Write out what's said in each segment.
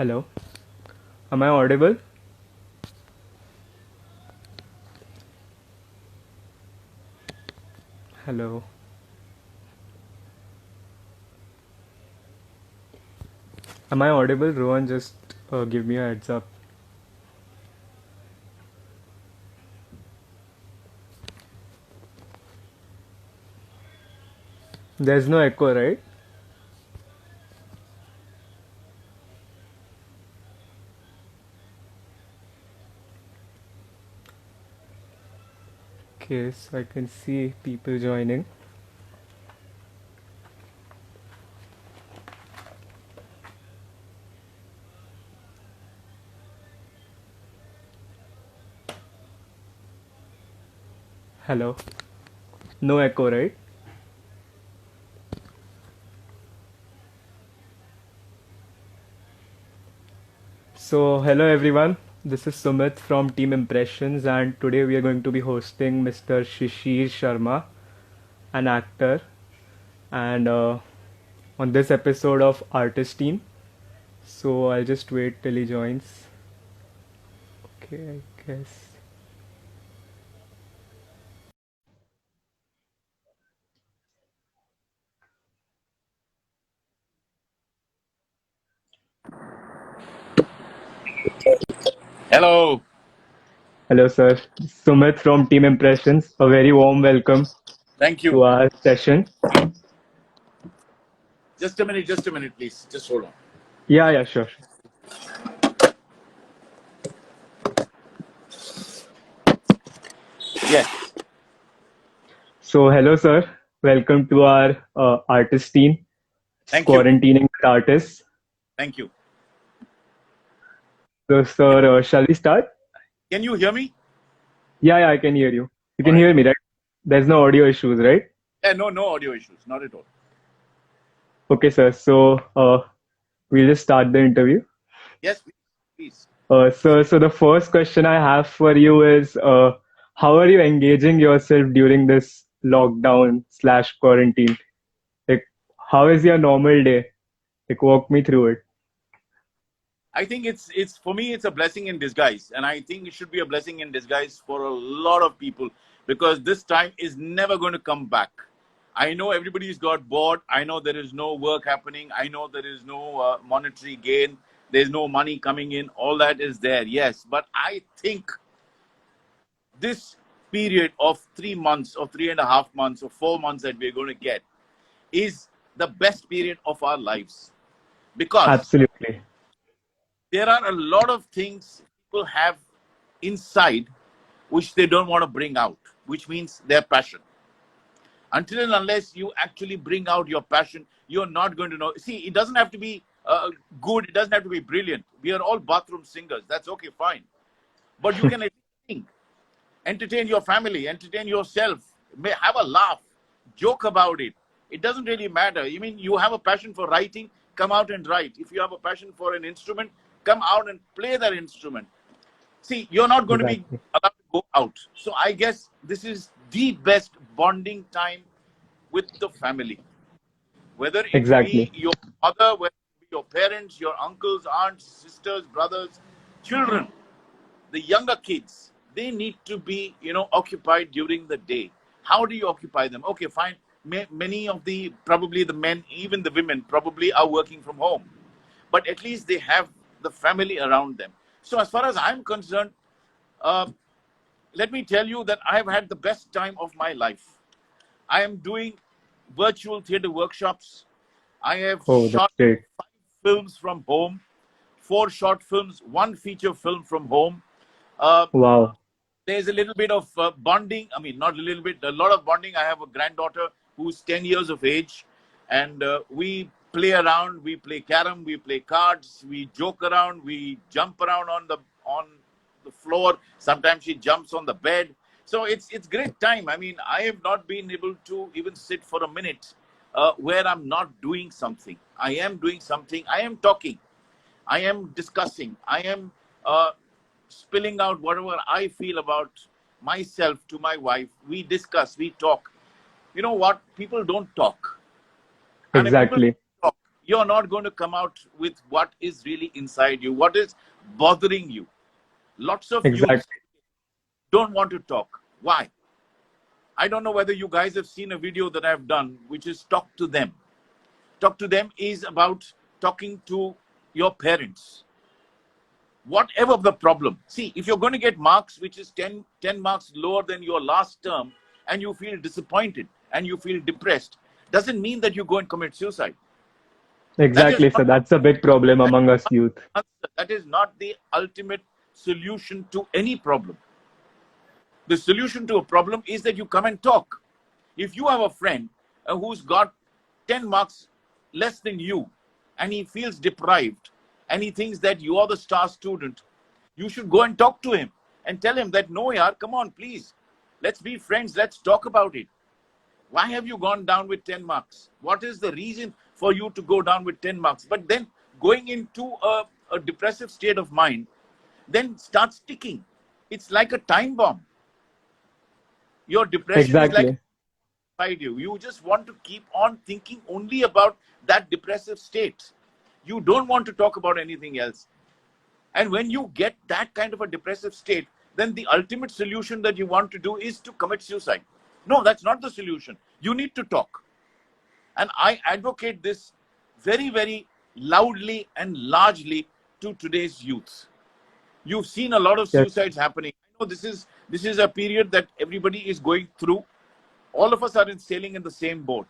Hello. Am I audible? Hello. Am I audible? Rohan, just give me a heads up. There's no echo, right? Okay, so I can see people joining. Hello. No echo, right? So, hello everyone. This is Sumit from Team Impressions, and today we are going to be hosting Mr. Shishir Sharma, an actor, and on this episode of Artist Team. So, I'll just wait till he joins. Okay, I guess. Hello. Hello, sir. Sumit from Team Impressions. A very warm welcome Thank you. to our session. Just a minute, please. Just hold on. Yeah, yeah, sure. Yes. So, hello, sir. Welcome to our artist team. It's Thank you. quarantining with artists. Thank you. So, Yeah. sir, shall we start? Can you hear me? Yeah, yeah, I can hear you. You All can right. hear me, right? There's no audio issues, right? Yeah, no audio issues. Not at all. Okay, sir. So, we'll just start the interview. Yes, please. So the first question I have for you is, how are you engaging yourself during this lockdown slash quarantine? Like, how is your normal day? Like, walk me through it. I think it's for me it's a blessing in disguise, and I think it should be a blessing in disguise for a lot of people because this time is never going to come back. I know everybody's got bored. I know there is no work happening. I know there is no monetary gain. There's no money coming in. All that is there, yes. But I think this period of 3 months or 3.5 months or 4 months that we're going to get is the best period of our lives because Absolutely. there are a lot of things people have inside which they don't want to bring out, which means their passion. Until and unless you actually bring out your passion, you're not going to know. See, it doesn't have to be good, it doesn't have to be brilliant. We are all bathroom singers. That's okay, fine. But you can at least sing, entertain your family, entertain yourself, have a laugh, joke about it. It doesn't really matter. I mean, you have a passion for writing, come out and write. If you have a passion for an instrument, come out and play that instrument. See, you're not going to be Exactly. allowed to go out. So I guess this is the best bonding time with the family. Whether it be Exactly. your mother, whether it be your parents, your uncles, aunts, sisters, brothers, children, the younger kids, they need to be occupied during the day. How do you occupy them? Okay, fine. Many of the probably the men, even the women, probably are working from home, but at least they have the family around them. So as far as I'm concerned, uh, let me tell you that I have had the best time of my life. I am doing virtual theater workshops. I have Oh, that's shot great. 5 films from home, 4 short films, one feature film from home. uh, Wow. there's a little bit of bonding. I mean, not a little bit, a lot of bonding. I have a granddaughter who's 10 years of age, and we play around. We play carom, we play cards, we joke around, we jump around on the floor. Sometimes she jumps on the bed. So it's great time. I mean, I have not been able to even sit for a minute where I'm not doing something. I am doing something. I am talking. I am discussing. I am uh, spilling out whatever I feel about myself to my wife. We discuss, we talk. You know what? People don't talk. And if people Exactly. talk, you're not going to come out with what is really inside you, what is bothering you. Lots of youths Exactly. don't want to talk. Why? I don't know whether you guys have seen a video that I've done, which is Talk to Them. Talk to Them is about talking to your parents. Whatever the problem. See, if you're going to get marks which is 10 marks lower than your last term, and you feel disappointed and you feel depressed, doesn't mean that you go and commit suicide. That is Exactly, not sir. That's a big problem that among us is youth. not, that is not the ultimate solution to any problem. The solution to a problem is that you come and talk. If you have a friend who's got 10 marks less than you, and he feels deprived, and he thinks that you are the star student, you should go and talk to him and tell him that, no, yaar, come on, please. Let's be friends. Let's talk about it. Why have you gone down with 10 marks? What is the reason for you to go down with 10 marks? But then going into a depressive state of mind, then starts ticking. It's like a time bomb. Your depression is like Exactly. inside you. You just want to keep on thinking only about that depressive state. You don't want to talk about anything else. And when you get that kind of a depressive state, then the ultimate solution that you want to do is to commit suicide. No, that's not the solution. You need to talk. And I advocate this very, very loudly and largely to today's youth. You've seen a lot of Yes, suicides happening. I know this is a period that everybody is going through. All of us are sailing in the same boat.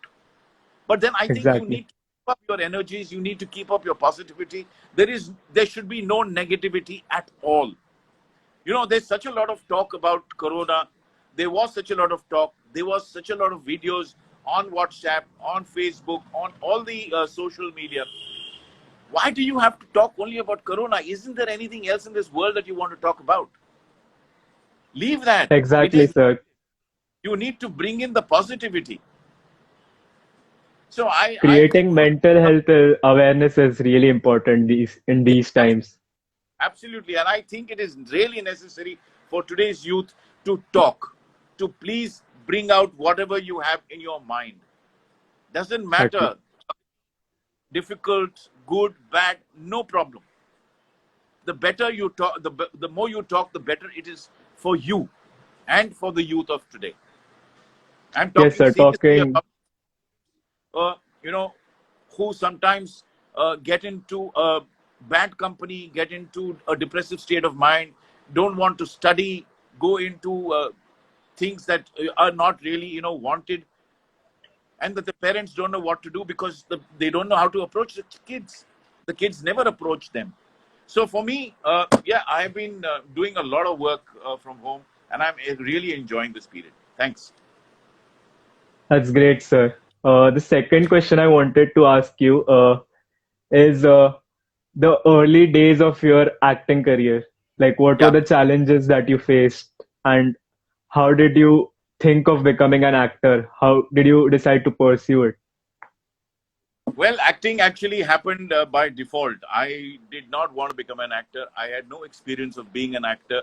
But then I think you exactly. need to keep up your energies. You need to keep up your positivity. There should be no negativity at all. There's such a lot of talk about Corona. There was such a lot of talk. There was such a lot of videos on WhatsApp, on Facebook, on all the social media. Why do you have to talk only about Corona? Isn't there anything else in this world that you want to talk about? Leave that. It Exactly, is. sir. You need to bring in the positivity. So I Creating mental health awareness is really important these times. absolutely, and I think it is really necessary for today's youth to talk, to please bring out whatever you have in your mind. Doesn't Exactly. matter, difficult, good, bad, no problem. The better you talk, the more you talk, the better it is for you and for the youth of today. I'm Yes, talking sir. seriously Talking. about, uh, you know, who sometimes get into a bad company, get into a depressive state of mind, don't want to study, go into things that are not really, wanted, and that the parents don't know what to do because they don't know how to approach the kids. The kids never approach them. So for me, yeah, I've been doing a lot of work from home, and I'm really enjoying this period. Thanks. That's great, sir. The second question I wanted to ask you is the early days of your acting career. Like, what were Yeah. the challenges that you faced, and how did you think of becoming an actor? How did you decide to pursue it? Well, acting actually happened by default. I did not want to become an actor. I had no experience of being an actor.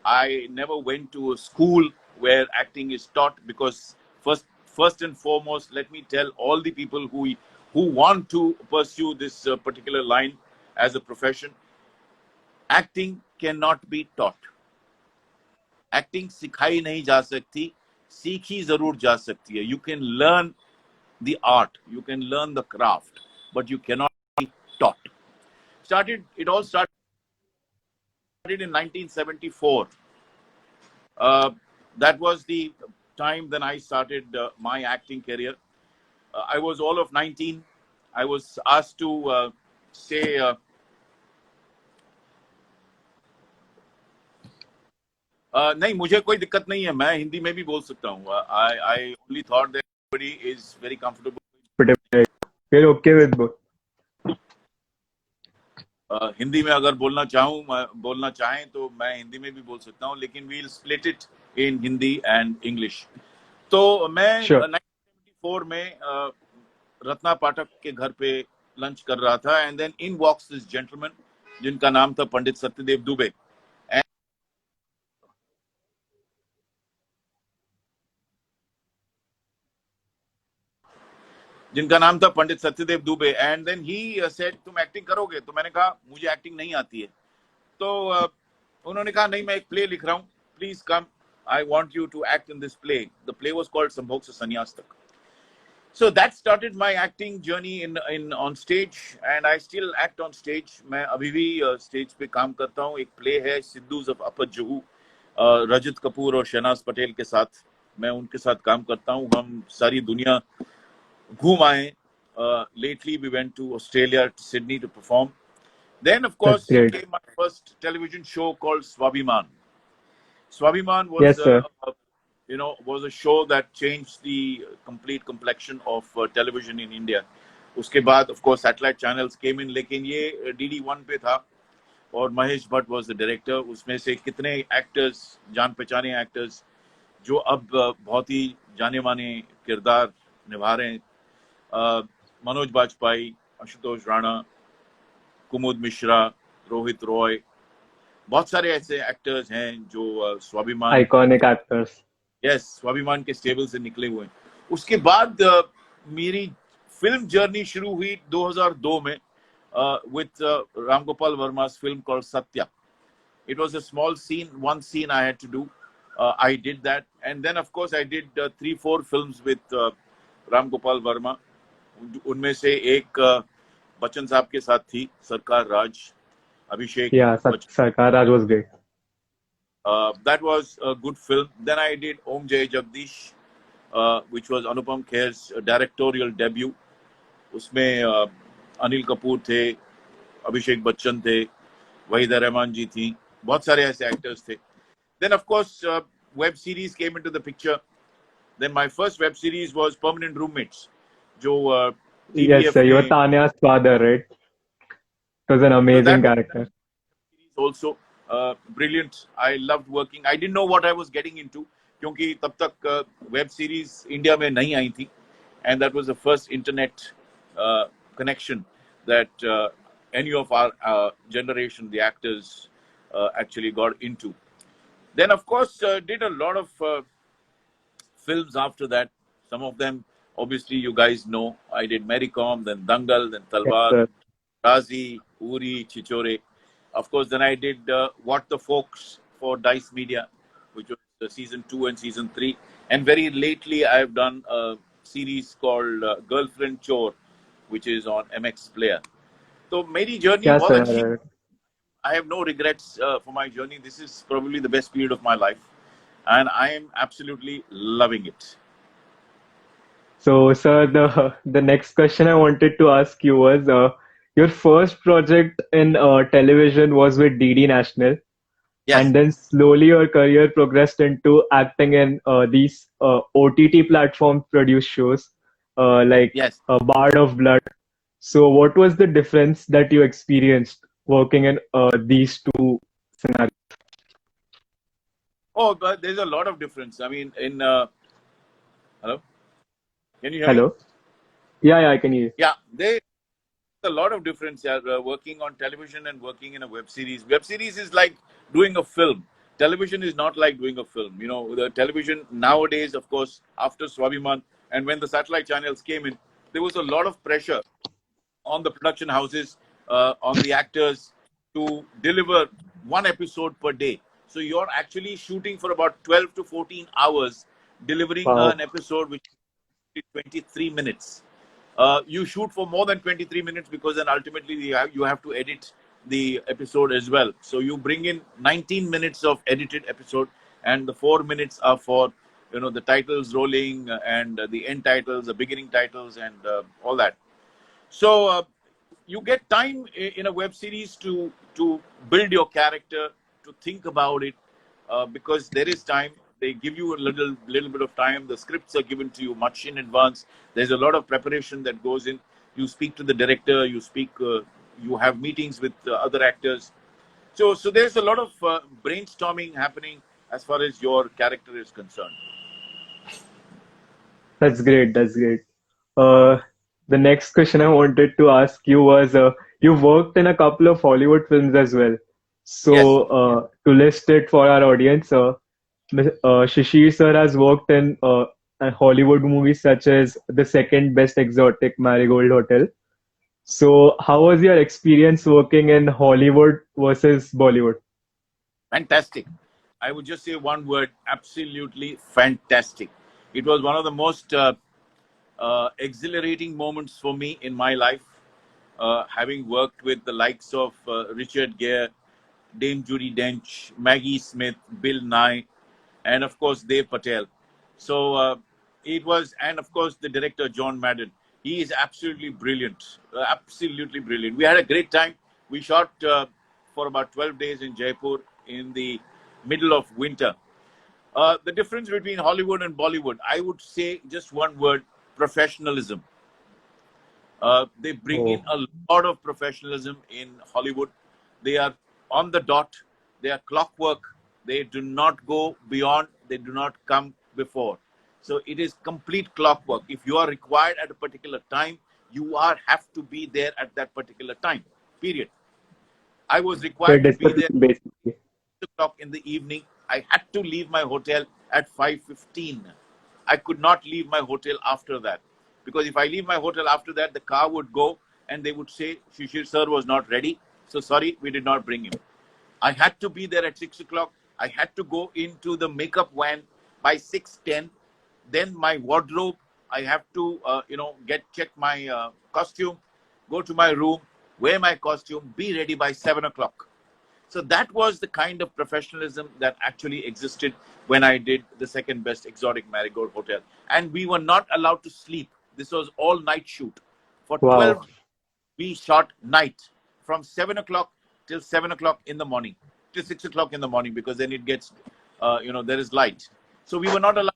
I never went to a school where acting is taught because first and foremost, let me tell all the people who want to pursue this particular line as a profession, acting cannot be taught. Acting सिखाई नहीं जा सकती, सीखी जरूर जा सकती है. You can learn the art, you can learn the craft, but you cannot be taught. It all started in 1974. Uh, that was the time when I started my acting career. I was all of 19. I was asked to say, नहीं मुझे कोई दिक्कत नहीं है, मैं हिंदी में भी बोल सकता हूँ. I only thought that everybody is very comfortable. But we're okay with both. Hindi में अगर बोलना चाहें तो मैं हिंदी में भी बोल सकता हूँ, लेकिन we'll split it in Hindi and English. तो मैं Sure. 1974 में रत्ना पाठक के घर पे लंच कर रहा था, and then in walks this gentleman जिनका नाम था पंडित सत्यदेव दुबे. जिनका नाम था Pandit Satyadev Dubey. And then he said तुम एक्टिंग करोगे? तो मैंने कहा मुझे एक्टिंग नहीं आती है. तो उन्होंने कहा नहीं, मैं एक प्ले लिख रहा हूँ, please come, I want you to act in this play. The play was called Sambhog Se संन्यास तक. So that started my acting journey in on stage, and I still act on stage. मैं अभी भी स्टेज पे काम करता हूँ. एक प्ले है सिद्धूज ऑफ अपर जुहू, रजत कपूर और शहनाज पटेल के साथ. मैं उनके साथ काम करता हूँ. हम सारी दुनिया घूम आए. Lately we went to Australia, to Sydney to perform. Then of That's course great. came my first television show called Swabhiman. Swabhiman was Yes, sir. was a show that changed the complete complexion of television in India. उसके बाद of course satellite channels came in, लेकिन ये DD1 पे था और Mahesh Bhatt was the director. उसमें से कितने एक्टर्स, जान पहचाने एक्टर्स जो अब बहुत ही जाने माने किरदार निभा रहे हैं. मनोज बाजपेयी, आशुतोष राणा, कुमुद मिश्रा, रोहित रॉय, बहुत सारे ऐसे एक्टर्स हैं जो स्वाभिमान Iconic actors. स्वाभिमान के स्टेबल से निकले हुए हैं. उसके बाद मेरी फिल्म जर्नी शुरू हुई 2002 में with Ram Gopal Verma's film called Satya. It was a small scene, one scene I had to do. I did that, and then of course I did 3-4 films with Ram Gopal Verma. उनमें से एक बच्चन साहब के साथ थी, सरकार राज, अभिषेक Yeah, Bachchan. Sarkar Raj was great. That was a good film. Then I did Om Jai Jagdish, which was Anupam Kher's directorial debut. उसमें अनिल कपूर थे, अभिषेक बच्चन थे, वहीदा रहमान जी थी, बहुत सारे ऐसे एक्टर्स थे. Then of course web series came into the picture. Then my first web series was Permanent Roommates, जो Yes, TVF sir. You were में. Tanya's father, right? It was an So amazing that was character. also brilliant. I loved working. I didn't know what I was getting into क्योंकि तब तक web series India में नहीं आई थी, and that was the first internet connection that any of our generation, the actors, actually got into. Then of course did a lot of films after that. Some of them obviously you guys know. I did Mary Com, then Dangal, then Yes, Talwar, sir. Razi, Uri, Chichore. Of course, then I did What the Folks for Dice Media, which was season 2 and season 3. And very lately, I have done a series called Girlfriend Chore, which is on MX Player. So, मेरी journey Yes, बहुत sir. अच्छी. Right. I have no regrets for my journey. This is probably the best period of my life, and I am absolutely loving it. So, sir, the next question I wanted to ask you was, your first project in television was with DD National, Yes, and then slowly your career progressed into acting in these OTT platform produced shows, like yes. Bard of Blood. So, what was the difference that you experienced working in these two scenarios? Oh, but there's a lot of difference. I mean, in hello, can you hear me? Hello? Yeah, I can hear you. Yeah, there's a lot of difference. Yeah, working on television and working in a web series. Web series is like doing a film. Television is not like doing a film. You know, the television nowadays, of course, after Swabiman and when the satellite channels came in, there was a lot of pressure on the production houses, on the actors to deliver one episode per day. So you're actually shooting for about 12 to 14 hours, delivering Wow. an episode which is 23 minutes. You shoot for more than 23 minutes because then ultimately you have to edit the episode as well. So you bring in 19 minutes of edited episode, and the 4 minutes are for the titles rolling and the end titles, the beginning titles, and all that. So you get time in a web series to build your character, to think about it, because there is time. They give you a little bit of time. The scripts are given to you much in advance. There's a lot of preparation that goes in. You speak to the director. You have meetings with other actors. So there's a lot of brainstorming happening as far as your character is concerned. That's great. That's great. Uh, the next question I wanted to ask you was, you worked in a couple of Hollywood films as well. Yes. So, to list it for our audience, Shishir sir has worked in Hollywood movies such as The Second Best Exotic Marigold Hotel. So, how was your experience working in Hollywood versus Bollywood? Fantastic. I would just say one word: absolutely fantastic. It was one of the most exhilarating moments for me in my life, having worked with the likes of Richard Gere, Dame Judi Dench, Maggie Smith, Bill Nye, and of course Dev Patel. So it was, and of course the director John Madden. He is absolutely brilliant, absolutely brilliant. We had a great time. We shot for about 12 days in Jaipur in the middle of winter. The difference between Hollywood and Bollywood, I would say just one word: professionalism. They bring in Oh, a lot of professionalism in Hollywood. They are on the dot. They are clockwork. They do not go beyond. They do not come before. So it is complete clockwork. If you are required at a particular time, you are have to be there at that particular time. Period. I was the required to be there discipline basically. o'clock in the evening. I had to leave my hotel at 5:15. I could not leave my hotel after that, because if I leave my hotel after that, the car would go and they would say Shishir sir was not ready. So sorry, we did not bring him. I had to be there at 6 o'clock. I had to go into the makeup van by 6:10. Then my wardrobe. I have to get check my costume, go to my room, wear my costume, be ready by 7 o'clock. So that was the kind of professionalism that actually existed when I did the second best exotic Marigold Hotel. And we were not allowed to sleep. This was all night shoot. For Wow. 12 we shot night from 7 o'clock till 7 o'clock in the morning, till 6 o'clock in the morning, because then it gets, there is light. So we were not allowed.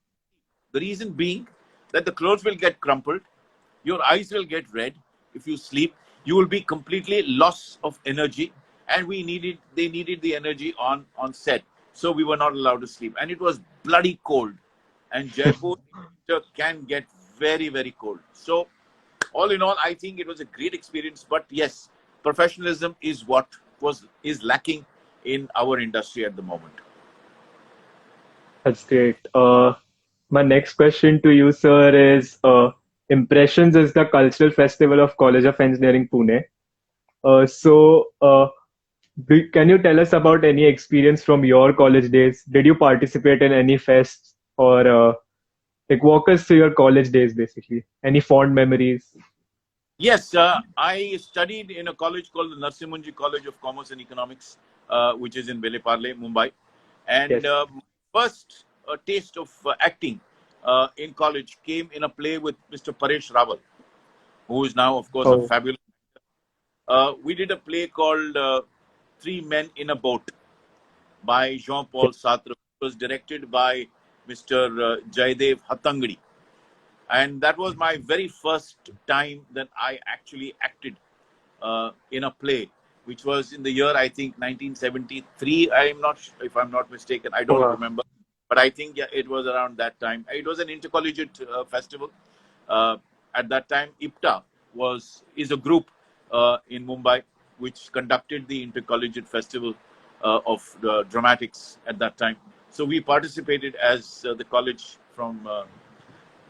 The reason being that the clothes will get crumpled, your eyes will get red if you sleep. You will be completely loss of energy, and they needed the energy on set. So we were not allowed to sleep, and it was bloody cold. And Jaipur can get very very cold. So all in all, I think it was a great experience. But yes, professionalism is what was is lacking in our industry at the moment. That's great. My next question to you, sir, is Impressions is the cultural festival of College of Engineering, Pune. Can you tell us about any experience from your college days? Did you participate in any fests or like walk us through your college days, basically? Any fond memories? Yes, I studied in a college called the Narsimunji College of Commerce and Economics, which is in Veleparle, Mumbai. And Yes. my first taste of acting in college came in a play with Mr. Paresh Rawal, who is now, of course, a Oh, fabulous. We did a play called Three Men in a Boat by yeah. Jean-Paul Sartre. It was directed by Mr. Jaidev Hatangadi. And that was my very first time that I actually acted in a play, which was in the year, I think, 1973. I'm not if I'm not mistaken. I don't Wow. remember, but I think yeah, it was around that time. It was an intercollegiate festival. Uh, at that time, IPTA is a group in Mumbai which conducted the intercollegiate festival of the dramatics at that time. So we participated as the college from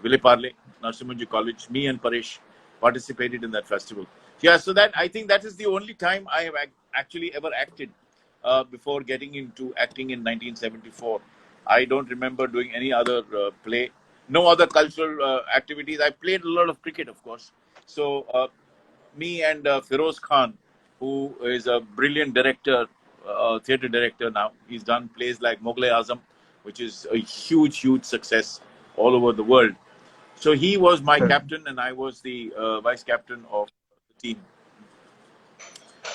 Villeparle, Narsimunji College. Me and Paresh participated in that festival. Yeah, so that I think that is the only time I have actually ever acted before getting into acting in 1974. I don't remember doing any other play, no other cultural activities. I played a lot of cricket, of course. So me and Feroz Khan, who is a brilliant director, theatre director now. He's done plays like Mughal Azam, which is a huge, huge success all over the world. So he was my captain, and I was the vice captain of the team.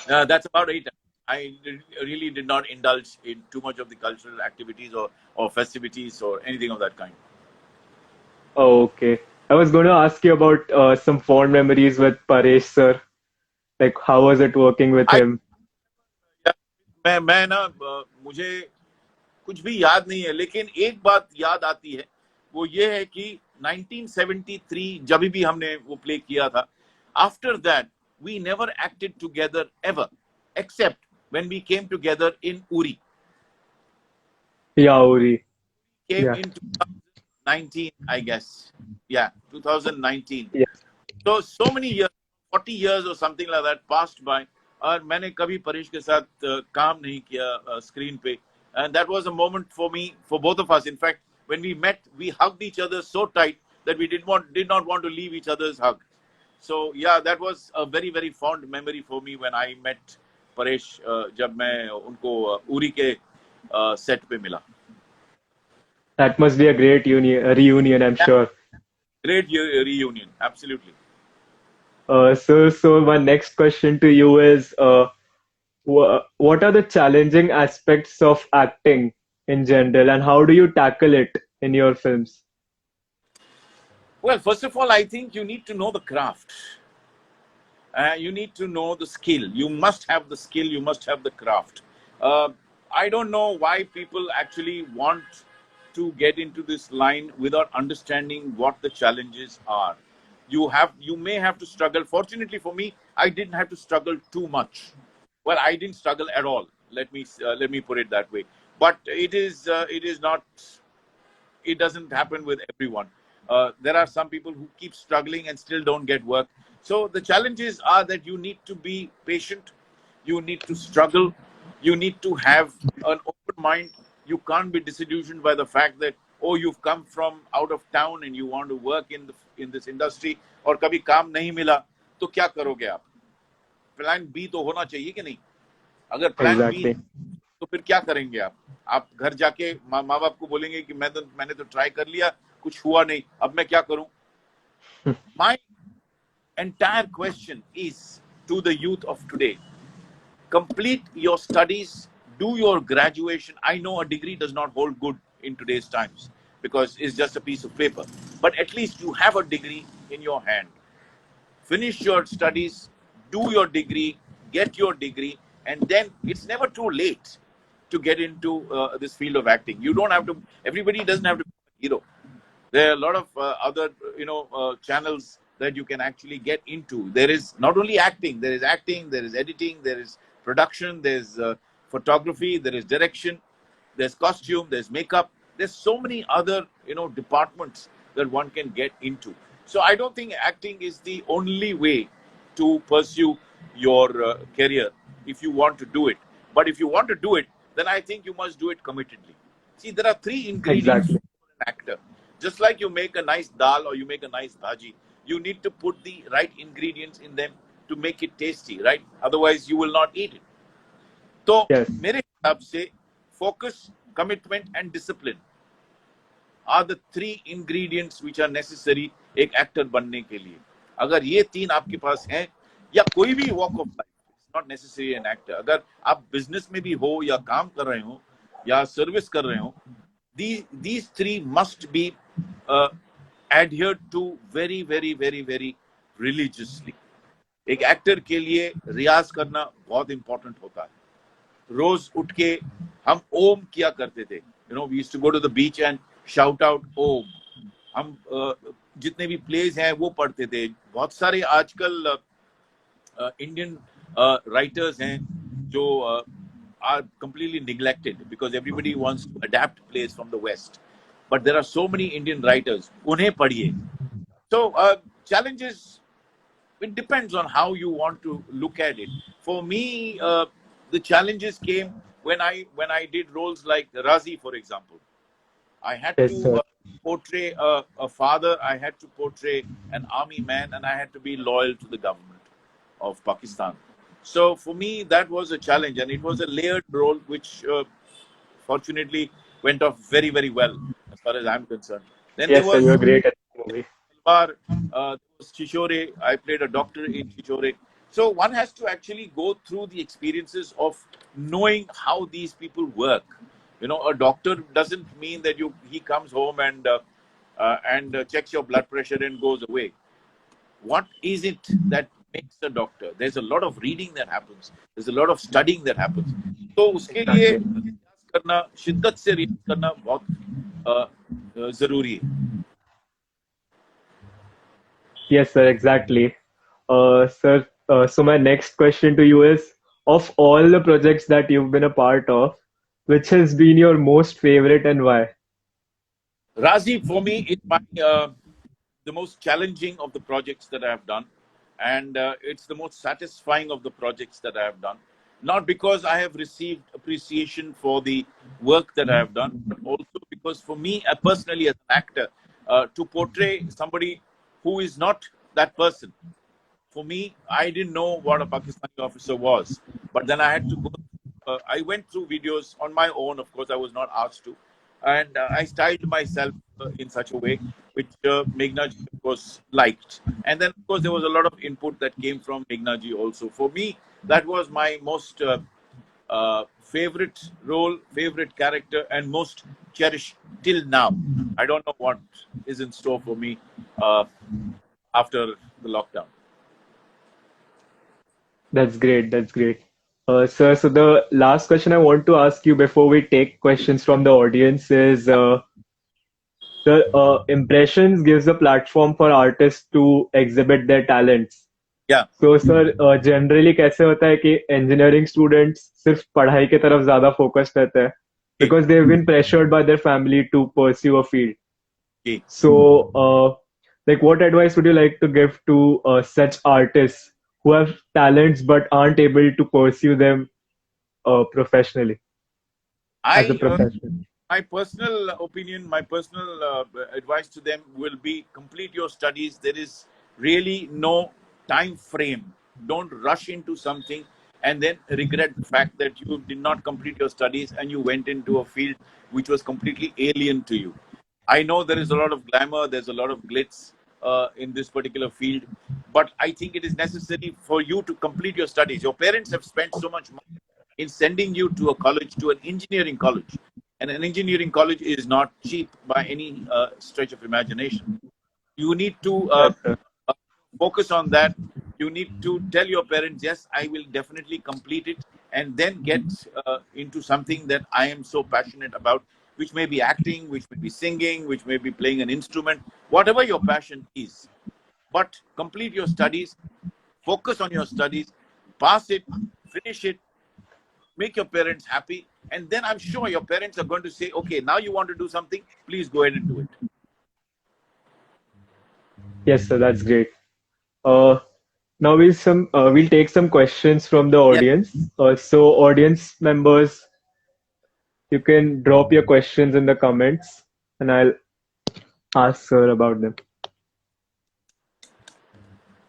That's about it. Really did not indulge in too much of the cultural activities or festivities or anything of that kind. Oh, okay. I was going to ask you about some fond memories with Paresh, sir. Like, how was it working with I him? मैं ना मुझे कुछ भी याद नहीं है, लेकिन एक बात याद आती है, वो ये है कि 1973 जब भी हमने वो प्ले किया था, after that we never acted together ever, except when we came together in Uri. Yeah, Uri. Came Yeah. in 19, I guess. Yeah, 2019. Yes. So many years, 40 years or something like that passed by. और मैंने कभी परेश के साथ काम नहीं किया screen पे. And that was a moment for me, for both of us. In fact, when we met, we hugged each other so tight that we did not want to leave each other's hug. So yeah, that was a very very fond memory for me when I met Paresh जब मैं उनको उरी के set पे मिला. That must be a great reunion, I'm sure. Great reunion, absolutely. So my next question to you is, what are the challenging aspects of acting in general, and how do you tackle it in your films? Well, first of all, I think you need to know the craft. You need to know the skill. You must have the skill. You must have the craft. I don't know why people actually want to get into this line without understanding what the challenges are. You may have to struggle. Fortunately for me, I didn't have to struggle too much. Well, I didn't struggle at all. Let me put it that way. But it is not. It doesn't happen with everyone. There are some people who keep struggling and still don't get work. So the challenges are that you need to be patient, you need to struggle, you need to have an open mind. You can't be disillusioned by the fact that, oh, you've come from out of town and you want to work in this industry और कभी काम नहीं मिला तो क्या करोगे आप? Plan B तो होना चाहिए कि नहीं? अगर प्लान बी Exactly. तो फिर क्या करेंगे आप घर जाके माँ बाप को बोलेंगे कि मैंने तो ट्राई कर लिया, कुछ हुआ नहीं, अब मैं क्या करूं? My entire question is to the youth of today: complete your studies, do your graduation. I know a degree does not hold good in today's times because it's just a piece of paper, but at least you have a degree in your hand. Finish your studies, do your degree, get your degree, and then it's never too late to get into this field of acting. You don't have to. Everybody doesn't have to be a hero. There are a lot of other channels that you can actually get into. There is not only acting, there is editing, there is production, there's photography, there is direction, there's costume, there's makeup. There's so many other departments that one can get into. So I don't think acting is the only way to pursue your career if you want to do it. But if you want to do it, then I think you must do it committedly. See, there are three ingredients Exactly. for an actor. Just like you make a nice dal or you make a nice bhaji, you need to put the right ingredients in them to make it tasty, right? Otherwise, you will not eat it. तो Yes. मेरे हिसाब से focus, commitment and discipline are the three ingredients which are necessary एक actor बनने के लिए. अगर ये तीन आपके पास हैं या कोई भी walk of life, it's not necessary an actor. अगर आप business में भी हो या काम कर रहे हो या सर्विस कर रहे हो, these three must be adhered to very very very very religiously. एक एक्टर के लिए रियाज करना बहुत इंपॉर्टेंट होता है. रोज उठ के हम ओम किया करते थे. We used to go to the beach and shout out Om. हम जितने भी प्लेज हैं वो पढ़ते थे. बहुत सारे आजकल इंडियन राइटर्स हैं जो are completely neglected because everybody wants to adapt plays from the West. But there are so many Indian writers. उन्हें पढ़िए. So challenges, it depends on how you want to look at it. For me, the challenges came when I did roles like Razi, for example. I had Yes, to sir. portray a father, I had to portray an army man, and I had to be loyal to the government of Pakistan. So for me, that was a challenge, and it was a layered role, which fortunately went off very, very well, as far as I'm concerned. Then there Yes, sir. was You're great at the movie. Talwar, there was Chishore. I played a doctor in Chishore. So one has to actually go through the experiences of knowing how these people work. A doctor doesn't mean that he comes home and checks your blood pressure and goes away. What is it that makes a doctor? There's a lot of reading that happens. There's a lot of studying that happens. तो उसके लिए Exactly. रियाज करना, शिद्दत से रियाज करना बहुत जरूरी है. Yes, sir. Exactly. Sir, so my next question to you is, of all the projects that you've been a part of, which has been your most favorite and why? Razi, for me, is the most challenging of the projects that I have done, and it's the most satisfying of the projects that I have done. Not because I have received appreciation for the work that I have done, but also because for me, personally, as an actor, to portray somebody who is not that person. For me, I didn't know what a Pakistani officer was, but then I had to go. I went through videos on my own. Of course, I was not asked to, and I styled myself in such a way which Meghna ji, of course, liked. And then, of course, there was a lot of input that came from Meghna ji also. For me, that was my most favorite role, favorite character, and most cherished till now. I don't know what is in store for me uh, after the lockdown. That's great. That's great. Sir, so the last question I want to ask you before we take questions from the audience is the impressions gives a platform for artists to exhibit their talents. Yeah. So sir generally कैसे होता है कि engineering students सिर्फ पढ़ाई की तरफ ज्यादा focused रहते हैं Okay. because they've been pressured by their family to pursue a field. Okay. So, like, what advice would you like to give to such artists who have talents but aren't able to pursue them professionally as a I profession? My personal opinion, my personal advice to them will be complete your studies. There is really no time frame. Don't rush into something and then regret the fact that you did not complete your studies and you went into a field which was completely alien to you. I know there is a lot of glamour, there's a lot of glitz in this particular field, but I think it is necessary for you to complete your studies. Your parents have spent so much money in sending you to a college, to an engineering college. And an engineering college is not cheap by any stretch of imagination. You need to Yes, sir. focus on that. You need to tell your parents, yes, I will definitely complete it, and then get into something that I am so passionate about, which may be acting, which may be singing, which may be playing an instrument, whatever your passion is. But complete your studies, focus on your studies, pass it, finish it, make your parents happy, and then I'm sure your parents are going to say, okay, now you want to do something, please go ahead and do it. Yes, sir. That's great. Uh, Now we'll take some questions from the Yes. audience. So audience members, you can drop your questions in the comments, and I'll ask sir about them.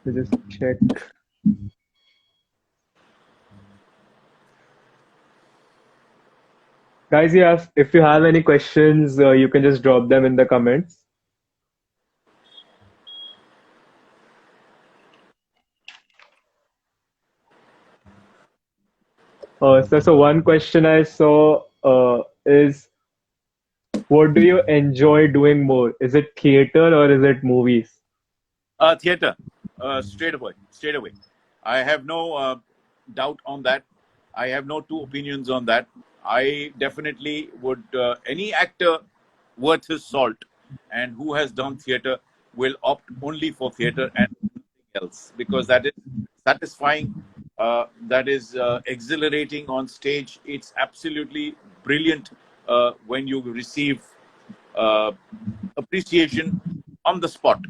So just check. Guys, if you have any questions, you can just drop them in the comments. So one question I saw is, what do you enjoy doing more? Is it theater or is it movies? Theater, straight away, straight away. I have no doubt on that. I have no two opinions on that. I definitely would, any actor worth his salt and who has done theater will opt only for theater and nothing else, because that is satisfying, that is exhilarating on stage. It's absolutely brilliant when you receive uh, appreciation on the spot.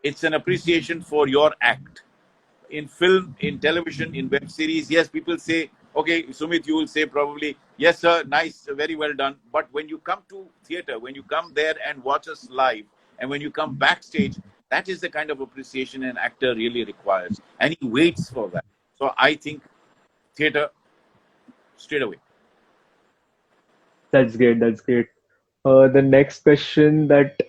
It's an appreciation for your act in film, in television, in web series. Yes, people say, okay, Sumit, you will say probably, yes, sir, nice, very well done. But when you come to theater, when you come there and watch us live, and when you come backstage, that is the kind of appreciation an actor really requires. And he waits for that. So I think theater straight away. That's great. That's great. The next question that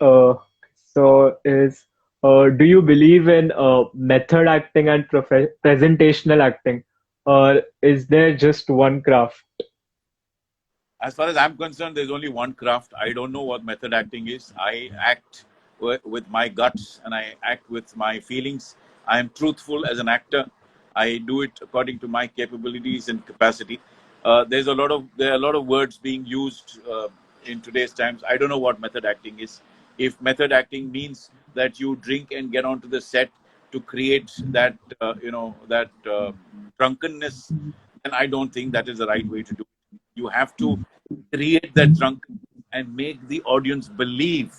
is, do you believe in method acting and presentational acting, or is there just one craft? As far as I'm concerned, there's only one craft. I don't know what method acting is. I act with my guts and I act with my feelings. I am truthful as an actor. I do it according to my capabilities and capacity. There are a lot of words being used in today's times. I don't know what method acting is. If method acting means that you drink and get onto the set to create that that drunkenness, then I don't think that is the right way to do it. You have to create that drunk and make the audience believe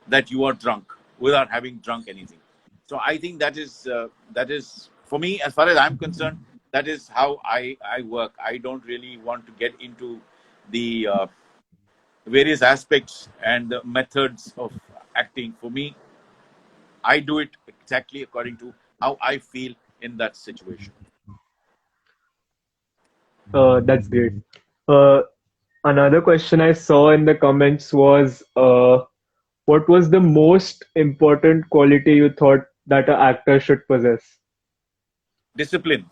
that you are drunk without having drunk anything. So I think that is for me, as far as I'm concerned, that is how I work. I don't really want to get into the various aspects and the methods of acting. For me, I do it exactly according to how I feel in that situation. That's great. Uh, Another question I saw in the comments was, what was the most important quality you thought that an actor should possess? Discipline.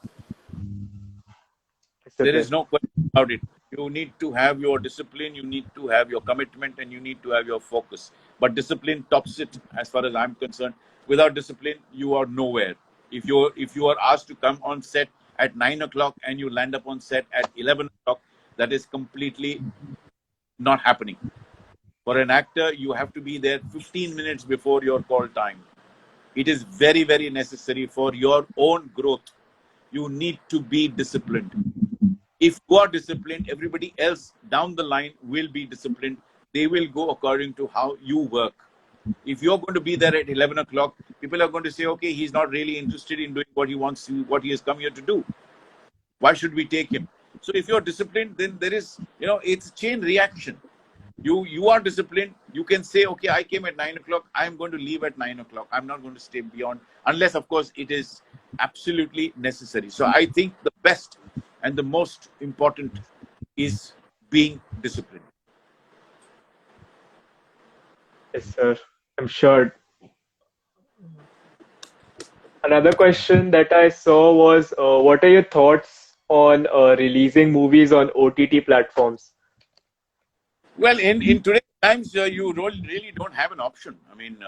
There is Discipline. no question about it. You need to have your discipline, you need to have your commitment, and you need to have your focus. But discipline tops it, as far as I'm concerned. Without discipline, you are nowhere. If you are asked to come on set at 9 o'clock and you land up on set at 11 o'clock, that is completely not happening. For an actor, you have to be there 15 minutes before your call time. It is very, very necessary for your own growth. You need to be disciplined. If you are disciplined, everybody else down the line will be disciplined. They will go according to how you work. If you're going to be there at 11 o'clock, people are going to say, okay, he's not really interested in doing what he wants to, what he has come here to do. Why should we take him? So if you're disciplined, then there is, it's a chain reaction. You are disciplined. You can say, okay, I came at 9 o'clock. I'm going to leave at 9 o'clock. I'm not going to stay beyond, unless, of course, it is absolutely necessary. So I think the best and the most important is being disciplined. Yes, sir. I'm sure. Another question that I saw was, what are your thoughts on releasing movies on OTT platforms? Well, in today's times, you really don't have an option. I mean,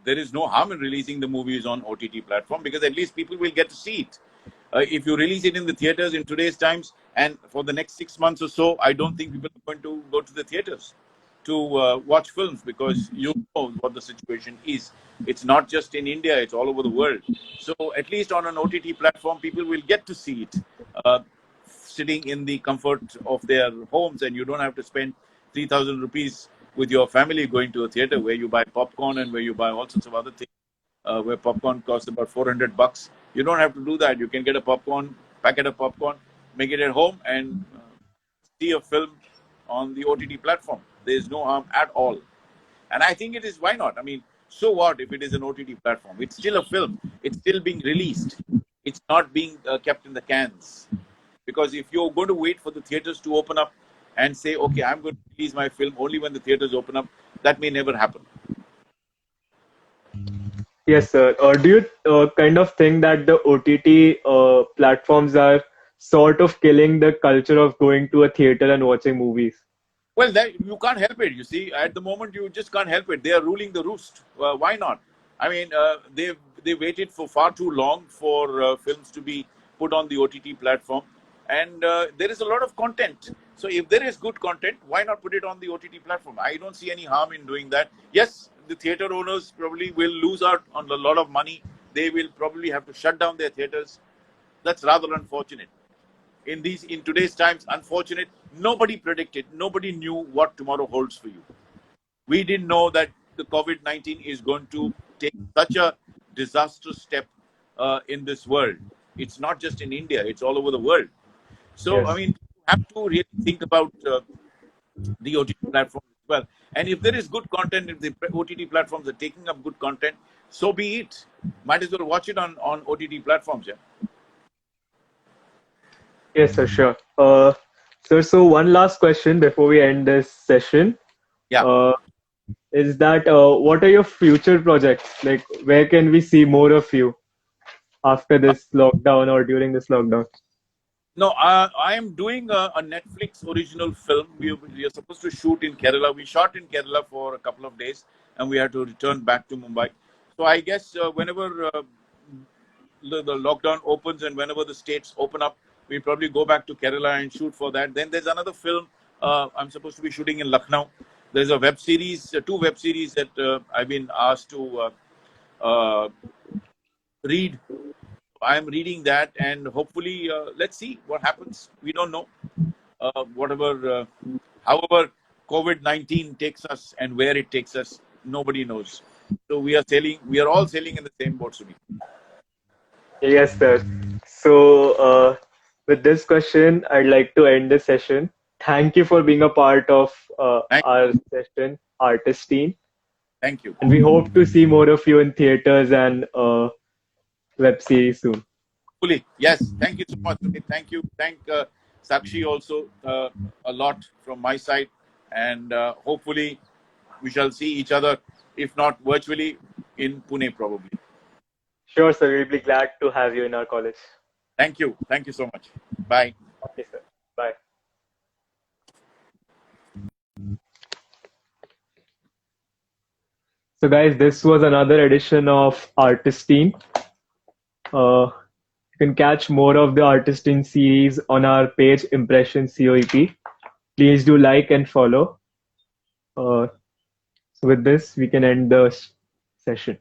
there is no harm in releasing the movies on OTT platform, because at least people will get to see it. If you release it in the theaters in today's times, and for the next 6 months or so, I don't think people are going to go to the theaters to watch films, because you know what the situation is. It's not just in India; it's all over the world. So at least on an OTT platform, people will get to see it, sitting in the comfort of their homes, and you don't have to spend 3,000 rupees with your family going to a theater where you buy popcorn and where you buy all sorts of other things. Where popcorn costs about $400. You don't have to do that. You can get a packet of popcorn, make it at home, and see a film on the OTT platform. There is no harm at all. And I think it is, why not? I mean, so what if it is an OTT platform? It's still a film. It's still being released. It's not being kept in the cans. Because if you're going to wait for the theaters to open up and say, okay, I'm going to release my film only when the theaters open up, that may never happen. Yes, sir. Do you kind of think that the OTT platforms are sort of killing the culture of going to a theater and watching movies? Well, you can't help it. You see, at the moment, you just can't help it. They are ruling the roost. Why not? I mean, they waited for far too long for films to be put on the OTT platform, and there is a lot of content. So, if there is good content, why not put it on the OTT platform? I don't see any harm in doing that. Yes, the theater owners probably will lose out on a lot of money. They will probably have to shut down their theaters. That's rather unfortunate. In today's times, unfortunate. Nobody predicted, nobody knew what tomorrow holds for you. We didn't know that the COVID-19 is going to take such a disastrous step in this world. It's not just in India, it's all over the world. So I Yes. mean, you have to really think about the OTT platforms as well. And if there is good content, if the OTT platforms are taking up good content, so be it. Might as well watch it on OTT platforms. Yeah. Yes, sir, sure. Sir, so one last question before we end this session. Yeah. Uh, is that what are your future projects? Like, where can we see more of you after this lockdown or during this lockdown? No, I am doing a Netflix original film. We are supposed to shoot in Kerala. We shot in Kerala for a couple of days, and we had to return back to Mumbai. So I guess whenever the lockdown opens and whenever the states open up, we probably go back to Kerala and shoot for that. Then there's another film I'm supposed to be shooting in Lucknow. There's a web series, two web series that I've been asked to read. I'm reading that, and hopefully, let's see what happens. We don't know. Whatever However, COVID-19 takes us and where it takes us, nobody knows. So we are sailing. We are all sailing in the same boat, Sumi. Yes, sir. So, with this question, I'd like to end the session. Thank you for being a part of Thank, our session, Artist Team. thank you. And we hope to see more of you in theaters and web series soon. Fully. Yes. Thank you so much, Sumi. Thank you. Thank Sakshi also a lot from my side, and hopefully we shall see each other, if not virtually, in Pune probably. Sure, sir. We'll be glad to have you in our college. Thank you. Thank you so much. Bye. Okay, sir. Bye. So, guys, this was another edition of Artistine. You can catch more of the Artistine series on our page Impression COEP. Please do like and follow. So with this, we can end the session.